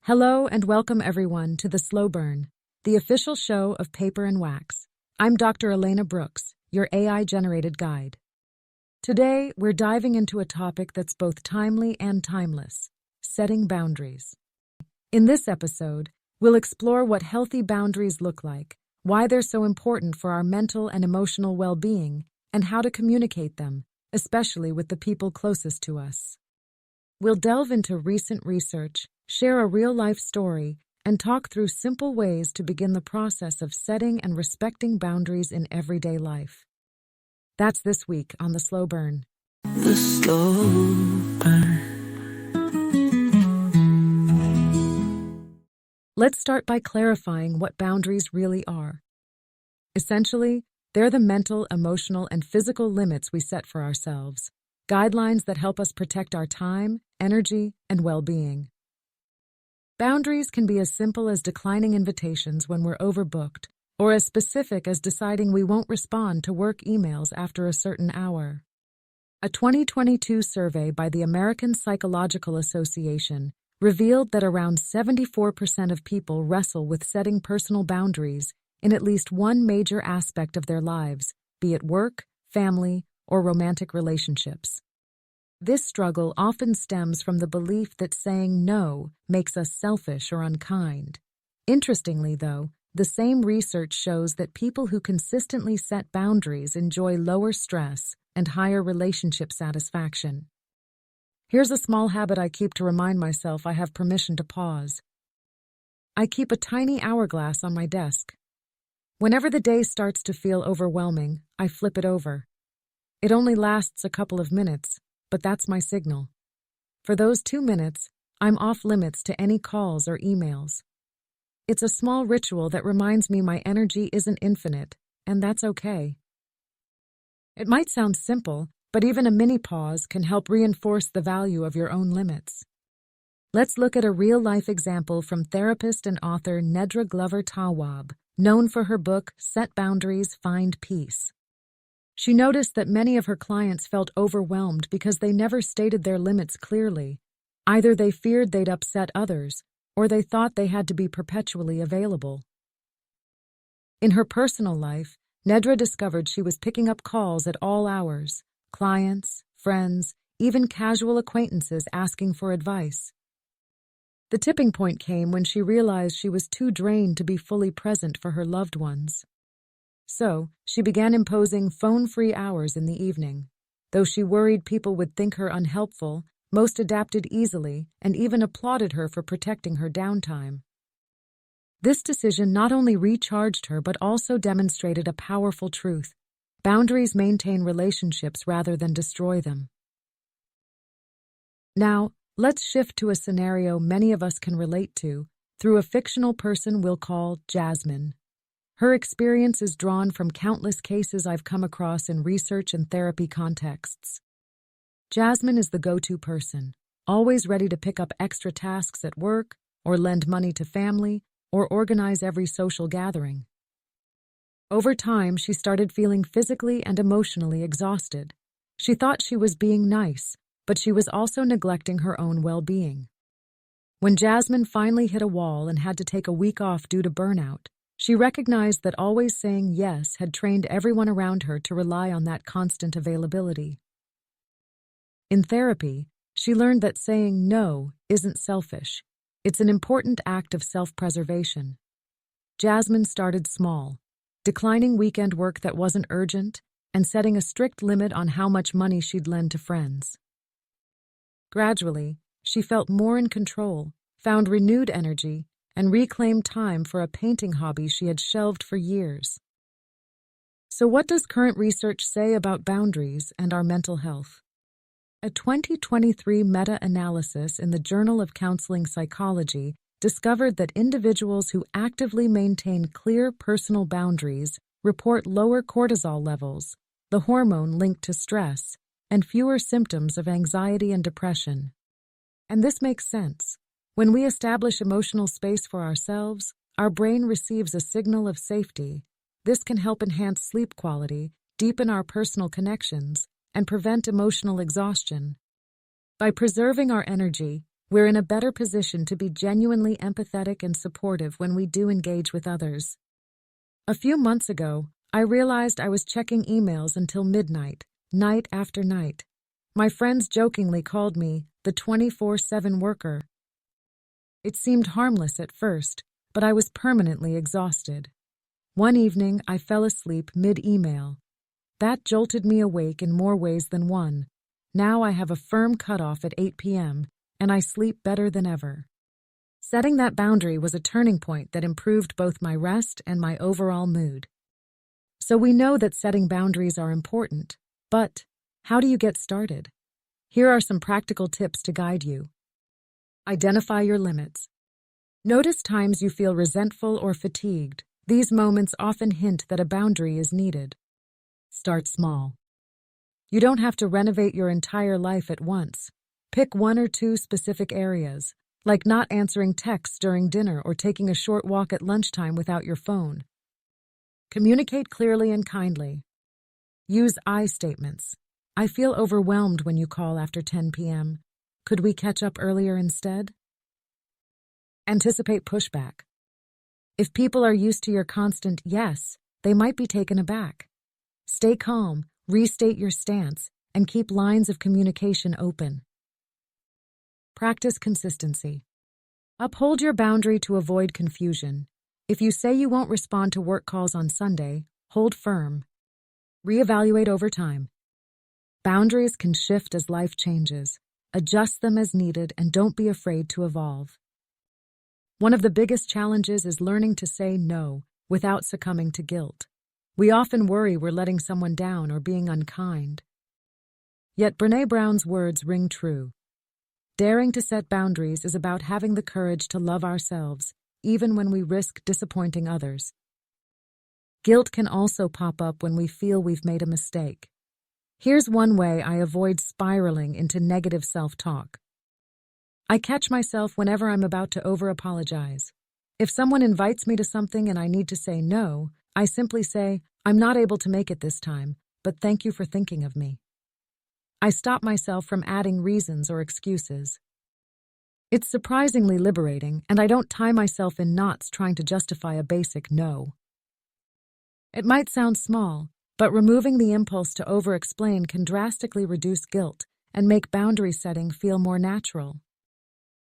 Hello and welcome everyone to The Slow Burn, the official show of Paper and Wax. I'm Dr. Elena Brooks, your AI-generated guide. Today, we're diving into a topic that's both timely and timeless: setting boundaries. In this episode, we'll explore what healthy boundaries look like, why they're so important for our mental and emotional well-being, and how to communicate them, especially with the people closest to us. We'll delve into recent research, share a real-life story, and talk through simple ways to begin the process of setting and respecting boundaries in everyday life. That's this week on The Slow Burn. The slow burn. Let's start by clarifying what boundaries really are. Essentially, they're the mental, emotional, and physical limits we set for ourselves, guidelines that help us protect our time, energy, and well-being. Boundaries can be as simple as declining invitations when we're overbooked, or as specific as deciding we won't respond to work emails after a certain hour. A 2022 survey by the American Psychological Association revealed that around 74% of people wrestle with setting personal boundaries in at least one major aspect of their lives, be it work, family, or romantic relationships. This struggle often stems from the belief that saying no makes us selfish or unkind. Interestingly, though, the same research shows that people who consistently set boundaries enjoy lower stress and higher relationship satisfaction. Here's a small habit I keep to remind myself I have permission to pause. I keep a tiny hourglass on my desk. Whenever the day starts to feel overwhelming, I flip it over. It only lasts a couple of minutes, but that's my signal. For those 2 minutes, I'm off limits to any calls or emails. It's a small ritual that reminds me my energy isn't infinite, and that's okay. It might sound simple, but even a mini pause can help reinforce the value of your own limits. Let's look at a real-life example from therapist and author Nedra Glover-Tawwab, known for her book Set Boundaries, Find Peace. She noticed that many of her clients felt overwhelmed because they never stated their limits clearly. Either they feared they'd upset others, or they thought they had to be perpetually available. In her personal life, Nedra discovered she was picking up calls at all hours: clients, friends, even casual acquaintances asking for advice. The tipping point came when she realized she was too drained to be fully present for her loved ones. So, she began imposing phone-free hours in the evening. Though she worried people would think her unhelpful, most adapted easily and even applauded her for protecting her downtime. This decision not only recharged her but also demonstrated a powerful truth: boundaries maintain relationships rather than destroy them. Now, let's shift to a scenario many of us can relate to through a fictional person we'll call Jasmine. Her experience is drawn from countless cases I've come across in research and therapy contexts. Jasmine is the go-to person, always ready to pick up extra tasks at work, or lend money to family, or organize every social gathering. Over time, she started feeling physically and emotionally exhausted. She thought she was being nice, but she was also neglecting her own well-being. When Jasmine finally hit a wall and had to take a week off due to burnout, she recognized that always saying yes had trained everyone around her to rely on that constant availability. In therapy, she learned that saying no isn't selfish. It's an important act of self-preservation. Jasmine started small, declining weekend work that wasn't urgent and setting a strict limit on how much money she'd lend to friends. Gradually, she felt more in control, found renewed energy, and reclaimed time for a painting hobby she had shelved for years. So what does current research say about boundaries and our mental health? A 2023 meta-analysis in the Journal of Counseling Psychology discovered that individuals who actively maintain clear personal boundaries report lower cortisol levels, the hormone linked to stress, and fewer symptoms of anxiety and depression. And this makes sense. When we establish emotional space for ourselves, our brain receives a signal of safety. This can help enhance sleep quality, deepen our personal connections, and prevent emotional exhaustion. By preserving our energy, we're in a better position to be genuinely empathetic and supportive when we do engage with others. A few months ago, I realized I was checking emails until midnight, night after night. My friends jokingly called me the 24/7 worker. It seemed harmless at first, but I was permanently exhausted. One evening, I fell asleep mid-email. That jolted me awake in more ways than one. Now I have a firm cutoff at 8 p.m., and I sleep better than ever. Setting that boundary was a turning point that improved both my rest and my overall mood. So we know that setting boundaries are important, but how do you get started? Here are some practical tips to guide you. Identify your limits. Notice times you feel resentful or fatigued. These moments often hint that a boundary is needed. Start small. You don't have to renovate your entire life at once. Pick one or two specific areas, like not answering texts during dinner or taking a short walk at lunchtime without your phone. Communicate clearly and kindly. Use I statements. I feel overwhelmed when you call after 10 p.m. Could we catch up earlier instead? Anticipate pushback. If people are used to your constant yes, they might be taken aback. Stay calm, restate your stance, and keep lines of communication open. Practice consistency. Uphold your boundary to avoid confusion. If you say you won't respond to work calls on Sunday, hold firm. Reevaluate over time. Boundaries can shift as life changes. Adjust them as needed and don't be afraid to evolve. One of the biggest challenges is learning to say no without succumbing to guilt. We often worry we're letting someone down or being unkind. Yet Brené Brown's words ring true. Daring to set boundaries is about having the courage to love ourselves, even when we risk disappointing others. Guilt can also pop up when we feel we've made a mistake. Here's one way I avoid spiraling into negative self-talk. I catch myself whenever I'm about to over-apologize. If someone invites me to something and I need to say no, I simply say, I'm not able to make it this time, but thank you for thinking of me. I stop myself from adding reasons or excuses. It's surprisingly liberating, and I don't tie myself in knots trying to justify a basic no. It might sound small, but removing the impulse to over-explain can drastically reduce guilt and make boundary setting feel more natural.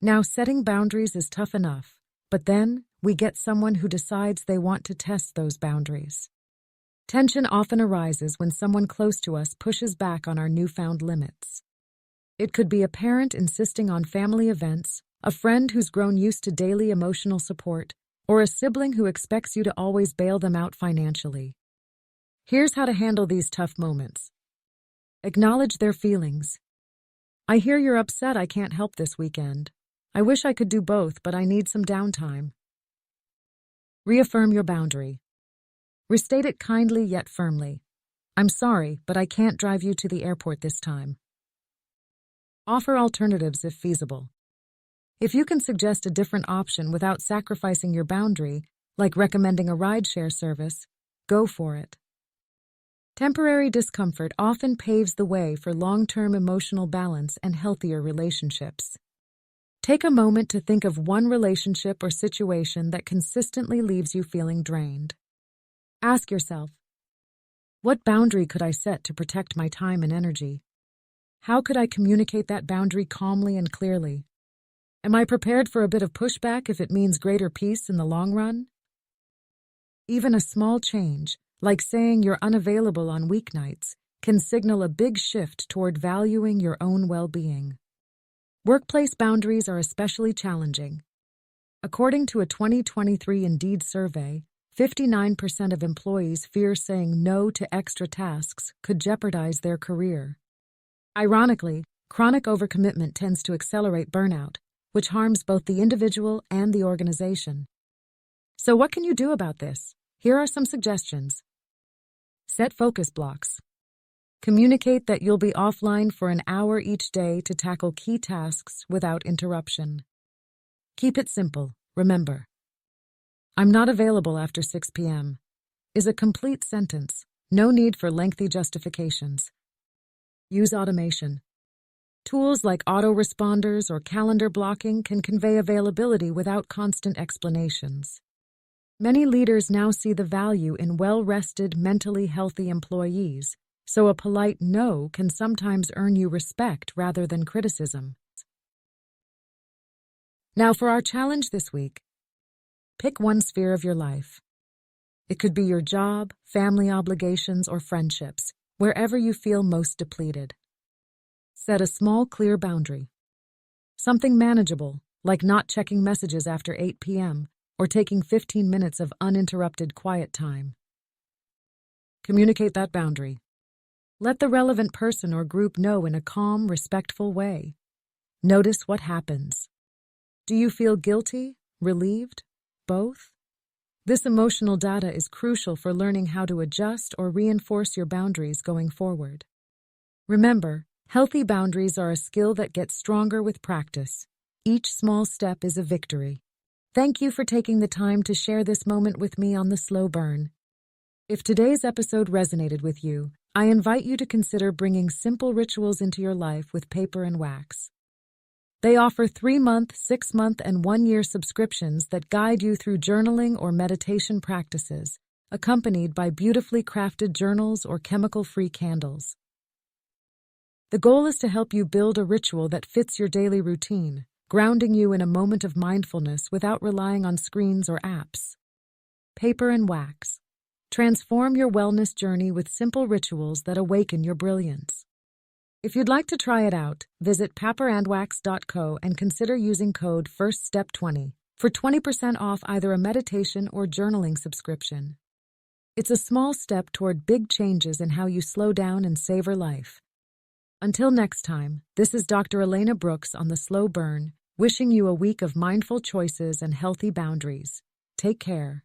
Now, setting boundaries is tough enough, but then we get someone who decides they want to test those boundaries. Tension often arises when someone close to us pushes back on our newfound limits. It could be a parent insisting on family events, a friend who's grown used to daily emotional support, or a sibling who expects you to always bail them out financially. Here's how to handle these tough moments. Acknowledge their feelings. I hear you're upset I can't help this weekend. I wish I could do both, but I need some downtime. Reaffirm your boundary. Restate it kindly yet firmly. I'm sorry, but I can't drive you to the airport this time. Offer alternatives if feasible. If you can suggest a different option without sacrificing your boundary, like recommending a rideshare service, go for it. Temporary discomfort often paves the way for long-term emotional balance and healthier relationships. Take a moment to think of one relationship or situation that consistently leaves you feeling drained. Ask yourself, what boundary could I set to protect my time and energy? How could I communicate that boundary calmly and clearly? Am I prepared for a bit of pushback if it means greater peace in the long run? Even a small change, like saying you're unavailable on weeknights, can signal a big shift toward valuing your own well-being. Workplace boundaries are especially challenging. According to a 2023 Indeed survey, 59% of employees fear saying no to extra tasks could jeopardize their career. Ironically, chronic overcommitment tends to accelerate burnout, which harms both the individual and the organization. So what can you do about this? Here are some suggestions. Set focus blocks. Communicate that you'll be offline for an hour each day to tackle key tasks without interruption. Keep it simple. Remember, I'm not available after 6 p.m. is a complete sentence. No need for lengthy justifications. Use automation. Tools like autoresponders or calendar blocking can convey availability without constant explanations. Many leaders now see the value in well-rested, mentally healthy employees, so a polite no can sometimes earn you respect rather than criticism. Now for our challenge this week, pick one sphere of your life. It could be your job, family obligations, or friendships, wherever you feel most depleted. Set a small, clear boundary. Something manageable, like not checking messages after 8 p.m. or taking 15 minutes of uninterrupted quiet time. Communicate that boundary. Let the relevant person or group know in a calm, respectful way. Notice what happens. Do you feel guilty, relieved, both? This emotional data is crucial for learning how to adjust or reinforce your boundaries going forward. Remember, healthy boundaries are a skill that gets stronger with practice. Each small step is a victory. Thank you for taking the time to share this moment with me on The Slow Burn. If today's episode resonated with you, I invite you to consider bringing simple rituals into your life with Paper and Wax. They offer 3-month, 6-month, and 1-year subscriptions that guide you through journaling or meditation practices, accompanied by beautifully crafted journals or chemical-free candles. The goal is to help you build a ritual that fits your daily routine, grounding you in a moment of mindfulness without relying on screens or apps. Paper and Wax. Transform your wellness journey with simple rituals that awaken your brilliance. If you'd like to try it out, visit paperandwax.co and consider using code FIRSTSTEP20 for 20% off either a meditation or journaling subscription. It's a small step toward big changes in how you slow down and savor life. Until next time, this is Dr. Elena Brooks on The Slow Burn, wishing you a week of mindful choices and healthy boundaries. Take care.